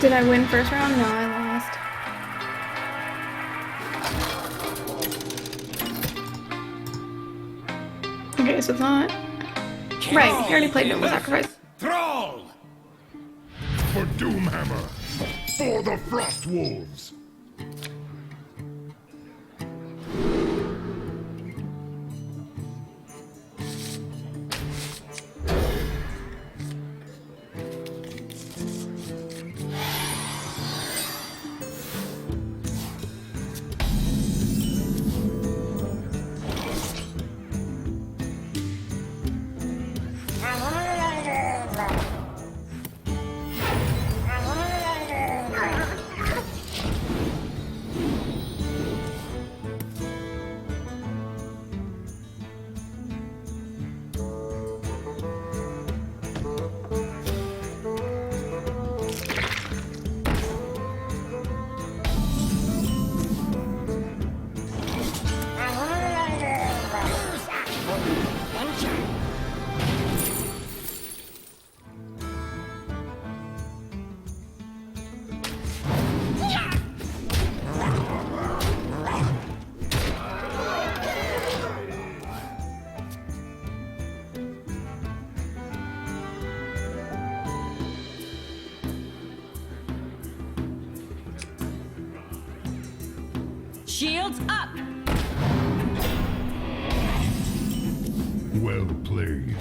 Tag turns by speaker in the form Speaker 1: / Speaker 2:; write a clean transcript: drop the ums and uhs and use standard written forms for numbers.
Speaker 1: Did I win first round? No, I lost. Okay, so it's not. Right, he already played Noble Sacrifice.
Speaker 2: Thrall!
Speaker 3: For Doomhammer! For the Frost Wolves!
Speaker 4: Shields up!
Speaker 3: Well played.